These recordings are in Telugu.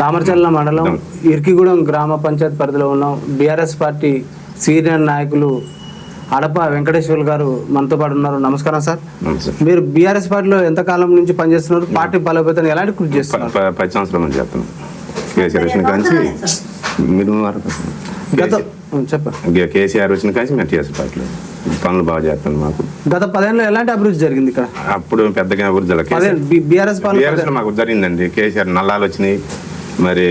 దామరచర్ల మండలం ఇర్కిగూడెం గ్రామ పంచాయతీ పరిధిలో ఉన్నాం. బీఆర్ఎస్ పార్టీ సీనియర్ నాయకులు అడప వెంకటేశ్వర్లు గారు మనతో పాటు ఉన్నారు. నమస్కారం సార్. మీరు బీఆర్ఎస్ పార్టీలో ఎంతకాలం నుంచి పనిచేస్తున్నారు? పార్టీ బలోపేతం ఎలాంటి కృషి చేస్తున్నారు? 10 సంవత్సరాల నుంచి చేస్తున్నాను. కేసీఆర్ వచ్చిన కానీ మేము టీఆర్ఎస్ పార్టీలో పనులు బాగా చేస్తాను. మాకు గత 10 ఏళ్ళలో ఎలాంటి అభివృద్ధి జరిగింది ఇక్కడ? అప్పుడు పెద్దగా అభివృద్ధి బీఆర్ఎస్ మాకు జరిగిందండి. కేసీఆర్ నల్లాలు వచ్చినాయి, మరి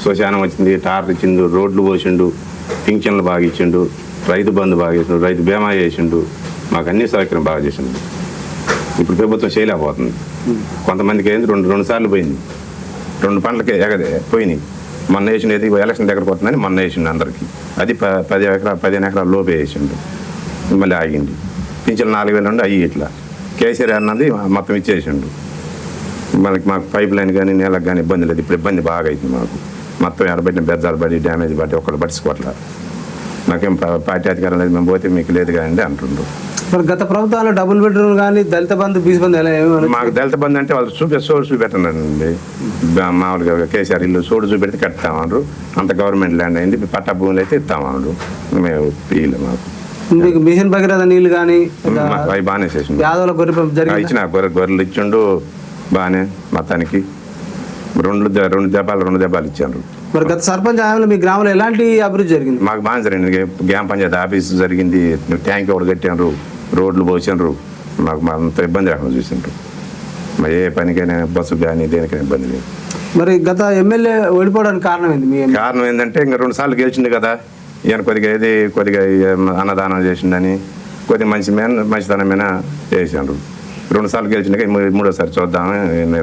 శ్మశానం వచ్చింది, టార్ ఇచ్చిండు, రోడ్లు పోసిండు, పింఛన్లు బాగా ఇచ్చిండు, రైతు బంధు బాగా చేసిండు, రైతు బీమా చేసిండు, మాకు అన్ని సౌకర్యం బాగా చేసిండు. ఇప్పుడు ప్రభుత్వం చేయలేకపోతుంది. కొంతమందికి ఏంది రెండు సార్లు పోయింది, 2 పంటలకే పోయినాయి. మొన్న వేసింది ఎలక్షన్ దగ్గరకు వస్తుందని మొన్న వేసిండు అందరికీ. అది 15 ఎకరాల లోపే వేసిండు, మళ్ళీ ఆగింది. పింఛన్లు 4,000 ఉండి అయ్యి ఇట్లా కేసీఆర్ అన్నది మొత్తం ఇచ్చేసిండు. మాకు పైప్ లైన్ కానీ నీళ్ళకి కానీ ఇబ్బంది లేదు. ఇప్పుడు ఇబ్బంది బాగా అవుతుంది మాకు. మొత్తం ఎడబెట్టిన బెజ్జాలు పడి డ్యామేజ్ పడి ఒకళ్ళు పట్టించుకోవట్లా. నాకేం పార్టీ అధికారం లేదు, మేము పోతే మీకు లేదు కానీ అంటుండ్రు. మరి గత ప్రభుత్వాలు డబుల్ బెడ్రూమ్ కానీ దళిత బంధు బీసీ బంధు ఎలా? మాకు దళిత బంధు అంటే వాళ్ళు సోడు చూపెట్టండి. మామూలుగా కేసీఆర్ ఇల్లు సోడు చూపెడితే కట్టామన్నారు. అంత గవర్నమెంట్ ల్యాండ్ అయింది, పట్టా భూములు అయితే ఇస్తామన్నారు. మేము ఇల్లు మాకు మీకు మిషన్ భగీరథ నీళ్ళు కానీ అవి బాగానే చేసిండు. యాదవుల గొర్రె ఇచ్చిన గొర్రెలు ఇచ్చిండు బాగానే. మొత్తానికి 2 దెబ్బలు ఇచ్చారు. మరి గత సర్పంచ్ హయాంలో మీ గ్రామంలో ఎలాంటి అభివృద్ధి జరిగింది? మాకు బాగా జరిగింది. గ్రామ పంచాయతీ ఆఫీస్ జరిగింది, ట్యాంక్ ఒకటి కట్టారు, రోడ్లు పోసినారు. మాకు అంత ఇబ్బంది రాకుండా చూసిండ్రు. మరి ఏ పనికైనా బస్సు కానీ దేనికైనా ఇబ్బంది లేదు. మరి గత ఎమ్మెల్యే ఓడిపోవడానికి కారణం ఏంది? కారణం ఏంటంటే ఇంకా 2 సార్లు గెలిచింది కదా. ఈయన కొద్దిగా అన్నదానం చేసిందని కొద్దిగా మంచితనమైన చేసిండ్రు. 2 సార్లు గెలిచినాక 3ఓసారి చూద్దాము,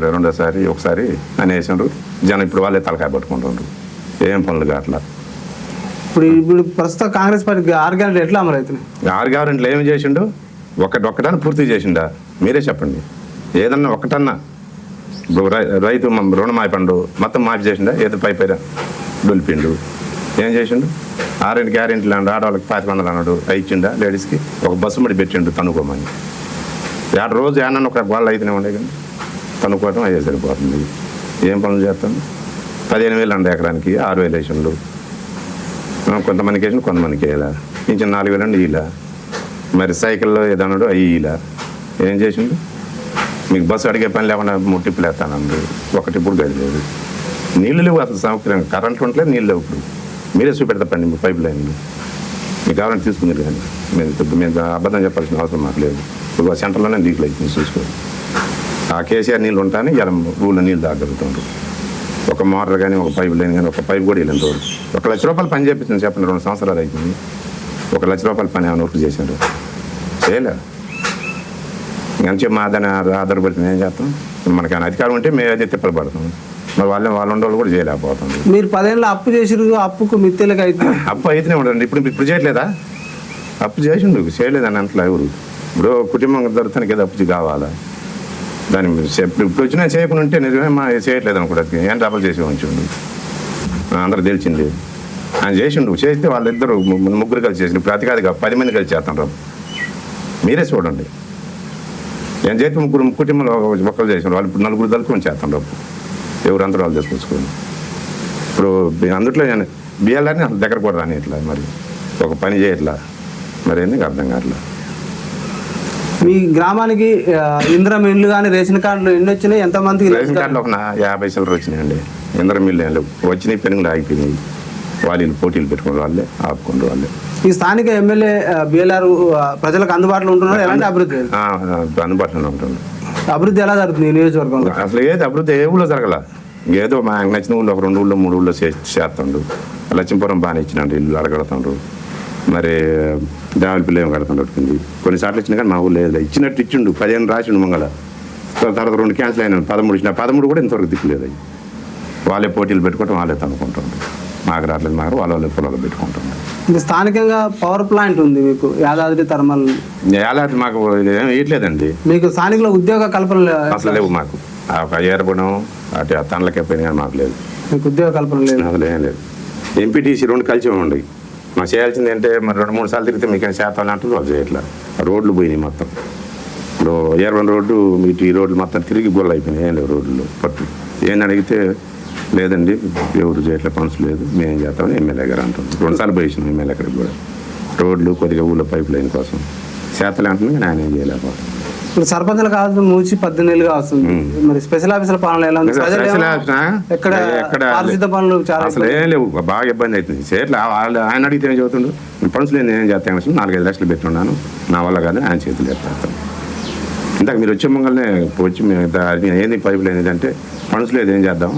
2ఓసారి ఒకసారి అని వేసిండ్రు. జనం ఇప్పుడు వాళ్ళే తలకాయ పట్టుకుంటుండ్రు. ఏం పనులు కావట్లా. ఇప్పుడు ప్రస్తుతం కాంగ్రెస్ పార్టీ 6 గ్యారెంటీలు ఎట్లా అమలు అవుతున్నాయి? 6 గ్యారెంటీలు ఏమి చేసిండు? ఒక్కటన్నా పూర్తి చేసిండా? మీరే చెప్పండి. ఏదన్నా ఒక్కటన్నా రైతు రుణమాఫీ పండు మొత్తం మాఫీ చేసిండా? ఏదో పైన డొలిపిండు. ఏం చేసిండు? 6 గ్యారెంటీలు అన్నాడు. ఆడవాళ్ళకి 500 అన్నాడు, అవి ఇచ్చిండా? లేడీస్కి ఒక బస్సు మడి పెట్టిండు తనుకోమని. రోజు ఏమన్నా ఒక వాళ్ళు అయితేనే ఉండే కానీ తనుకోవటం అయ్యే సరిపోతుంది. ఏం పనులు చేస్తాను? 15,000 అండి ఎకరానికి, 6,000 వేసిండు. కొంతమందికి వేసిన కొంతమందికి వేయాల. ఇంచిన 4,000 అండి ఇలా. మరి సైకిల్లో ఏదన్నాడు అవి ఇలా. ఏం చేసిండు? మీకు బస్సు అడిగే పని లేకుండా 3 టిప్పులు వేస్తానండి. ఒకటి ఇప్పుడు గడిలేదు. నీళ్ళు లేవు అసలు సౌకర్యం. కరెంట్లు ఉంటలేదు, నీళ్ళు లేవు. ఇప్పుడు మీరే చూపెడతాండి పైప్ లైన్లు. మీకు కావాలని తీసుకుందరు కానీ మేము అబద్ధం చెప్పాల్సిన అవసరం మాకు లేదు. ఇప్పుడు సెంటర్లోనే లీకులు అవుతుంది చూసుకోండి. ఆ కేసీఆర్ నీళ్ళు ఉంటాయని ఇలా ఊళ్ళో నీళ్ళు దాగలుగుతుండ్రు. ఒక మోటార్ కానీ ఒక పైప్ లైన్ కానీ ఒక పైప్ కూడా వెళ్ళిన రోడ్డు. 1 లక్ష రూపాయలు పని చేపించింది చెప్పండి. 2 సంవత్సరాలు అవుతుంది. 1 లక్ష రూపాయల పని ఏమైనా వర్క్ చేశారు? చేయలే. మంచిగా మా దాన్ని ఆధారపడుతుంది. ఏం చేస్తాం? మనకి అధికారం ఉంటే మేము అయితే తిప్పలు పడతాం. మరి వాళ్ళు ఉండేవాళ్ళు కూడా చేయలేకపోతుంది. మీరు 10 ఏళ్ళ అప్పు చేసిరు, అప్పుకు మిత్తెలకు అయితే అప్పు అయితేనే ఉండండి. ఇప్పుడు చేయట్లేదా? అప్పు చేసిండు, చేయలేదని అంటలే ఎవరు. ఇప్పుడు కుటుంబం దొరుకుతానికి ఏదో అప్పు కావాలా? దాన్ని ఇప్పుడు వచ్చినా చేయకుండా ఉంటే నిజమే మా చేయట్లేదు అనుకోవడానికి ఏం డబ్బులు చేసి ఉంచుండు. అందరూ తెలిసింది ఆయన చేసిండు. చేస్తే వాళ్ళిద్దరు 3 కలిసి చేసిండు. ఇప్పుడు అతికాదిగా 10 మంది కలిసి చేస్తాను. మీరే చూడండి. ఏం చేస్తే 3 కుటుంబంలో ఒక్కరు చేసిన వాళ్ళు ఇప్పుడు 4 దళుకొని చేస్తాను. ఎవరు అందరూ వాళ్ళు తీసుకొచ్చుకోండి. ఇప్పుడు అందుట్లో నేను బియ్యాలని అంత దగ్గర కూడా రాని ఇట్లా మరి ఒక పని చేయట్లా. మరి ఎందుకు అర్థం కావట్లా? మీ గ్రామానికి ఇంద్రం ఇల్లు కానీ రేషన్ కార్డులు ఎన్ని వచ్చినాయి? ఎంతమందికి రేషన్ కార్డులు? ఒక 50 చిల్లర వచ్చినాయండి. ఇంద్రం ఇల్లు వచ్చినాయి, పెనుగులు ఆగిపోయినాయి. వాళ్ళు పోటీలు పెట్టుకున్న వాళ్ళే ఆపుకున్న వాళ్ళే. ఈ స్థానిక ఎమ్మెల్యే బిఎల్ఆర్ ప్రజలకు అందుబాటులో ఉంటున్నారు. ఎలాంటి అభివృద్ధి? అందుబాటులో ఉంటుంది. అభివృద్ధి ఎలా జరుగుతుంది ఈ నియోజకవర్గంలో? అసలు ఏది అభివృద్ధి ఏ ఊళ్ళో జరగల. ఏదో మా నచ్చిన ఊళ్ళో ఒక 2 ఊళ్ళో 3 ఊళ్ళో చేస్తుండ్రు. లక్ష్మీపురం బాగానే ఇచ్చినండి, ఇల్లు అడగడుతుండ్రు. మరి దేవాలపల్లి ఏమో కడుతుంటుంది. కొన్నిసార్లు ఇచ్చినా కానీ మా ఊళ్ళో లేదు. ఇచ్చినట్టు ఇచ్చిండు. 15 రాసిండు మంగళ. తర్వాత 2 క్యాన్సిల్ అయినా 13 ఇచ్చిన. 13 కూడా ఇంతవరకు దిక్కులేదు. అవి వాళ్ళే పోటీలు పెట్టుకోవటం, వాళ్ళే తనుకుంటుండ్రు. మాకు రావట్లేదు, మాకు వాళ్ళే పొలాలు పెట్టుకుంటున్నారు. స్థానికంగా పవర్ ప్లాంట్ ఉంది మీకు, యాదాద్రి థర్మల్. యాదాద్రి మాకు ఏం వేయట్లేదండి. మీకు స్థానికుల ఉద్యోగ కల్పన అసలు లేవు మాకు. ఏర్పడం అటు తనలకే పోయినా కానీ మాకు లేదు. మీకు ఉద్యోగ కల్పన లేదు? అసలు ఏం లేదు. ఎంపీటీసీ 2 కలిసి ఉండవు. మాకు చేయాల్సింది అంటే మరి 2-3 సార్లు తిరిగితే మీకు శాతం అంటారు. వాళ్ళు చేయట్లా. రోడ్లు పోయినాయి మొత్తం. ఇప్పుడు ఏర్వన్ రోడ్డు ఇటు ఈ రోడ్లు మొత్తం తిరిగి గొల్ల అయిపోయినాయి. ఏం లేవు రోడ్లు పట్టు. ఏందని అడిగితే లేదండి ఎవరు చేయట్లే పనులు లేదు మేమేం చేస్తామని ఎమ్మెల్యే గారు అంటున్నాం 2 సార్లు పోయినాం ఎమ్మెల్యే గారికి కూడా రోడ్లు కొద్దిగా ఊళ్ళో పైప్ లైన్ కోసం చేతలే అంటున్నాం కానీ ఆయన ఏం చేయలేకపోతాం. ఇప్పుడు సర్పంచులు కావాల్సిన మూచి 18 ఏళ్ళుగా వస్తుంది. మరి స్పెషల్ ఆఫీసర్ పాలన ఎలా ఉంది? ప్రజలు స్పెషల్ ఏమో ఆఫీసర్ ఎక్కడ పారిశుద్ధ పనులు చాలా అసలు ఏం లేవు బాగా ఇబ్బంది అవుతుంది చేయట్లే ఆయన అడిగితే ఏం చదువుతుండు పనులు లేదు నేనేం చేస్తాను 4-5 లక్షలు పెట్టున్నాను నా వల్ల కాదు ఆయన చేతులు ఎత్తాను. ఇందాక మీరు వచ్చే మంగళనే వచ్చి మేము ఏంది పైపు లేనిది అంటే పనులు లేదు ఏం చేద్దాం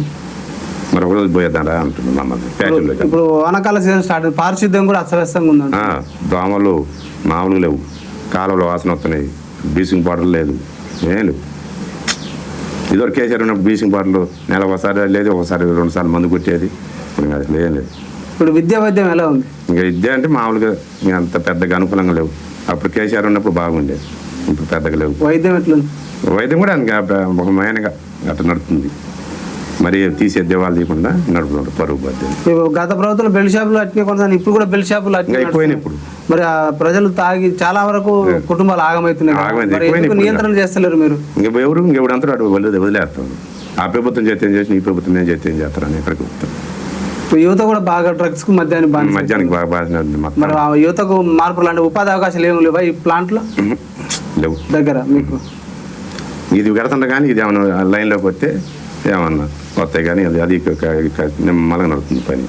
మరి ఒకరోజు పోయేద్దాం రా అంటున్నాం మమ్మల్ని ఫ్యాక్టరీలో. ఇప్పుడు వానాకాల సీజన్ స్టార్ట్ పారిశుద్ధ్యం కూడా అస్తవ్యస్తంగా ఉందండి. దోమలు మామూలు లేవు కాలువలో వాసన వస్తున్నాయి బ్లీచింగ్ పౌడర్ లేదు ఏం లేవు. ఇదివరకు కేసీఆర్ ఉన్నప్పుడు బ్లీచింగ్ పౌడర్లు నెల ఒకసారి లేదు ఒకసారి 2 సార్లు మందు కొట్టేది ఇప్పుడు అసలు ఏం లేదు. ఇప్పుడు విద్యా వైద్యం ఎలా ఉంది? ఇంకా విద్య అంటే మామూలుగా ఇంకా అంత పెద్దగా అనుకూలంగా లేవు. అప్పుడు కేసీఆర్ ఉన్నప్పుడు బాగుండేది ఇప్పుడు పెద్దగా లేవు. వైద్యం ఎట్లుంది? వైద్యం కూడా ఒక మైనగా అట్లా నడుస్తుంది మరి తీసేద్దే వాళ్ళు తీయకుండా నడుపుకుంటారు పరుగు బాధ్యత. గత ప్రభుత్వం బెల్ట్ షాపులు అట్నే కొనసాగి ఇప్పుడు కూడా బెల్ట్ షాపులు అట్నే ఎక్కువైనా ఇప్పుడు మరి ఆ ప్రజలు తాగి చాలా వరకు కుటుంబాలు ఆగమవుతున్నాయి. నియంత్రణ చేస్తలేరు మీరు? ఇంకెవడంతా అటు వదిలేస్తాం. ఆ ప్రభుత్వం చేస్తే ఏం చేసి ఈ ప్రభుత్వం ఏం చేస్తే ఏం చేస్తారని ఎక్కడికి వస్తాం. ఇప్పుడు యువత కూడా బాగా డ్రగ్స్ కు మధ్యాహ్నానికి బాగా బాగా మరి ఆ యువతకు మార్పులు అంటే ఉపాధి అవకాశాలు ఏమి లేవా ఈ ప్లాంట్ లో లేవు దగ్గర మీకు? ఇది కడుతుండ కానీ ఇది ఏమన్నా లైన్లోకి వస్తే ఏమన్నా వస్తాయి కానీ అది నిమ్మలంగా నడుతుంది పని.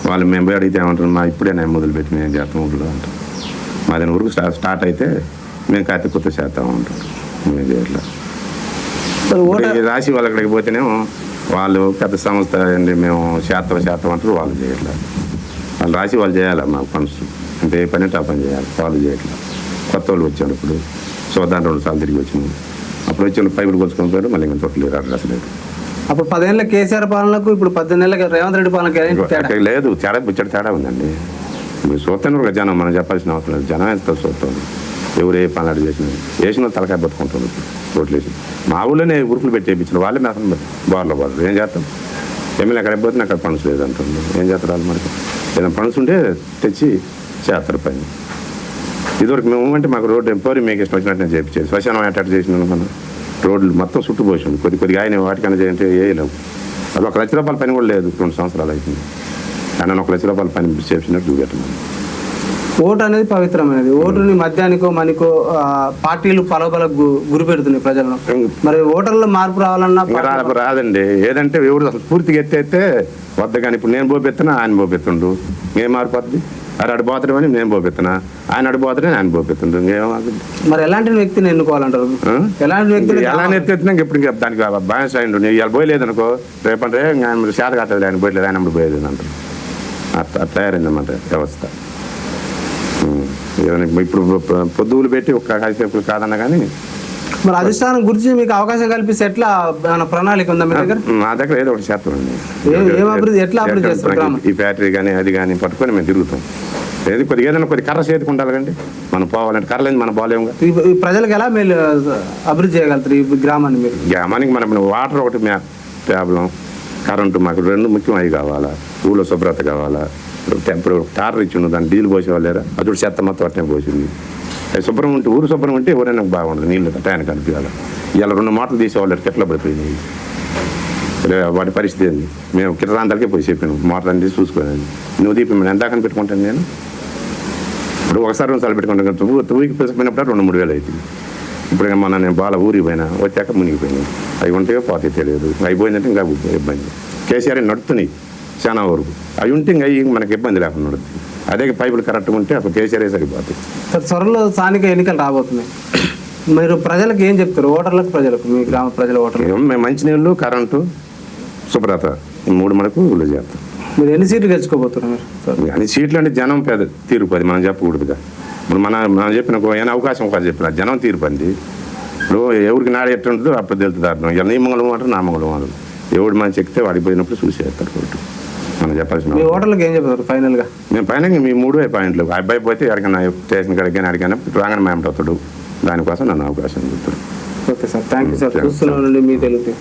వాళ్ళు మేము పోయి అడిగితే ఏమంటారు మా ఇప్పుడే నేను మొదలుపెట్టి మేము చేస్తాం ఊళ్ళో అంటాం. మాది ఊరికి స్టార్ట్ అయితే మేము కార్తీక కొత్త చేస్తాం అంటారు. మేము చేయట్లా రాసి వాళ్ళు అక్కడికి పోతేనేమో వాళ్ళు పెద్ద సంస్థ అండి మేము శాతం అంటారు వాళ్ళు చేయట్లా. వాళ్ళు రాసి వాళ్ళు చేయాలి మాకు పనులు అంటే ఏ పని అంటే ఆ పని చేయాలి వాళ్ళు చేయట్లా. కొత్త వాళ్ళు వచ్చాడు ఇప్పుడు చూద్దాం 2 సార్లు తిరిగి వచ్చినాం. అప్పుడు వచ్చి పైపులు కొలుచుకొని పోయారు మళ్ళీ ఇంకా తొట్టలేదు అడ్రస్ లేదు. అప్పుడు 10 ఏళ్ళ కేసీఆర్ పాలనకు ఇప్పుడు 18 ఏళ్ళకి రేవంత్ రెడ్డి పాలనకి లేదు తేడా బుచ్చడి తేడా ఉందండి. మీరు చూస్తాను ఒక జనం మనం చెప్పాల్సిన అవసరం లేదు. జనం ఎంత చూస్తాం ఎవరు ఏ పనులు వేసిన తలకాయ పట్టుకుంటారు రోడ్లు వేసి మా ఊళ్ళోనే ఉరుకులు పెట్టి వేయించిన వాళ్ళే మేము బార్లో ఏం చేస్తాం. ఎమ్మెల్యే ఎక్కడ పోతే అక్కడ పనులు లేదు అంటుంది ఏం చేస్తారు వాళ్ళు మనకి ఏదైనా పనులు ఉంటే తెచ్చి చేస్తారు పని. ఇదివరకు మేము అంటే మాకు రోడ్డు ఎంపవరీ మీకు ఇష్టం వచ్చినట్టు నేను చేయించేది శ్మశానం అటాక్ చేసిన మనం రోడ్లు మొత్తం చుట్టుపోసింది కొద్దిగా ఆయన వాటికైనా చేయంటే వేయలేము. అది 1 లక్ష రూపాయల పని కూడా లేదు 2 సంవత్సరాలు అవుతుంది. కానీ 1 లక్ష రూపాయల పని చేసినట్టు చూపెట్టమని. ఓటు అనేది పవిత్రమైనది. ఓటుని మద్యానికో మనకో పార్టీలు పలబలకు గురి పెడుతున్నాయి ప్రజలను. మరి ఓటర్లో మార్పు రావాలన్నా రాదండి. ఏదంటే ఎవరు అసలు పూర్తిగా ఎత్తైతే వద్ద కానీ ఇప్పుడు నేను పోపెత్తున్నా ఆయన పోపెత్తుండు ఏం మార్పు వద్దు. అది అడిపోతాడని నేను పోపెత్తున్నా ఆయన అడిపోతాడని ఆయన పోపెత్తుండు ఇంకేమవుతుంది. మరి ఎలాంటి వ్యక్తిని ఎన్నుకోవాలంటారు? ఎలాంటి వ్యక్తిని ఎలా ఎత్తెత్తినా ఇప్పుడు దానికి బాయన్స్ అయ్యిండు నేను ఇలా పోయలేదనుకో రేపంటే ఆయన శాత కట్టలేదు ఆయన పోయలేదు ఆయన పోయేది అంటారు. అట్లా తయారైందన్నమాట వ్యవస్థ. ఇప్పుడు పొద్దులు పెట్టి ఒక కాసేపు కాదన్నా కానీ మరి అధిష్టానం గురించి మీకు అవకాశం కల్పిస్తే ఎట్లా ప్రణాళిక ఉందా మీ దగ్గర? మా దగ్గర ఏదో ఒకటి చేస్తాం ఎట్లా అభివృద్ధి చేస్తాం. ఈ ఫ్యాక్టరీ కానీ అది కానీ పట్టుకొని మేము తిరుగుతాం. ఏది కొద్దిగా ఏదైనా కొద్ది కర్ర చేతికి ఉండాలి కండి మనం పోవాలంటే కర్రలేదు మనం పోలేము. ఈ ప్రజలకు ఎలా మీరు అభివృద్ధి చేయగలుగుతారు ఈ గ్రామాన్ని? మీరు గ్రామానికి మనం వాటర్ ఒకటి ప్రాబ్లం కరెంటు మాకు 2 ముఖ్యం అవి కావాలా. ఊళ్ళో శుభ్రత కావాలా. ఇప్పుడు టాటర్ ఇచ్చిండు దాన్ని డీలు పోసేవాళ్ళేరా అప్పుడు చెత్త మొత్తం అట్నే పోసింది. అది శుభ్రం ఉంటే ఊరు శుభ్రం ఉంటే ఎవరైనా బాగుంటుంది నీళ్ళు టయానికి అనిపించాలి. ఇలా 2 మూటలు తీసేవాళ్ళు ఎట్లా పడిపోయినాయి వాటి పరిస్థితి ఏంది. మేము కిరాంతాలకే పోయి చెప్పాను మోటార్ అని చూసుకోలేదు నువ్వు దీపం ఎంతకని పెట్టుకుంటాను నేను ఇప్పుడు 1-2 సార్లు పెట్టుకుంటాను. ఊరికి పిలిచిపోయినప్పుడు 2-3 వేలు అవుతుంది. ఇప్పుడు మొన్న నేను బాగా ఊరికి పోయినా వచ్చాక మునిగిపోయినాయి. అవి ఉంటే పోతే తెలియదు అయిపోయిందంటే ఇంకా ఇబ్బంది. కేసీఆర్ నడుతున్నాయి చాలా వరకు అవి ఉంటే ఇంకా మనకి ఇబ్బంది లేకుండా నడుతుంది. అదే పైపులు కరెక్ట్గా ఉంటే అసలు కేసీఆర్ సరిపోతుంది. త్వరలో స్థానిక ఎన్నికలు రాబోతున్నాయి. మీరు ప్రజలకు ఏం చెప్తారు? ఓటర్లకు ప్రజలకు మీ గ్రామ ప్రజల ఓటర్లు మేము మంచినీళ్ళు కరెంటు శుభ్రత ఈ 3 మనకు ఊళ్ళో చేస్తాం. మీరు ఎన్ని సీట్లు గెలుచుకోబోతున్నారు? అన్ని సీట్లు అంటే జనం పేద తీరుపది మనం చెప్పకూడదుగా. ఇప్పుడు మనం చెప్పిన ఏమైనా అవకాశం ఒకటి చెప్పిన జనం తీరుపండి. ఇప్పుడు ఎవరికి నాడు ఎట్టు ఉంటుందో అప్పుడు తెలుస్తుంది అర్థం. ఇలా నీ మంగళం అంటారు నా మంగళం వాళ్ళు ఎవడు మనం చెప్తే వాడికి పోయినప్పుడు చూసేస్తారు కోర్టు మనం చెప్పాల్సిన. మీ ఓటర్లకు ఏం చెప్తారు ఫైనల్గా? మేము పైన మీ 3 పాయింట్లు అబ్బాయి పోతే ఎక్కడికైనా స్టేషన్ కాడికైనా అడిగినా రాగానే మేము అవుతాడు దానికోసం నన్ను అవకాశం చెప్తారు. Okay sir thank you sir. చూస్తున్నానండి మీ తెలుగు.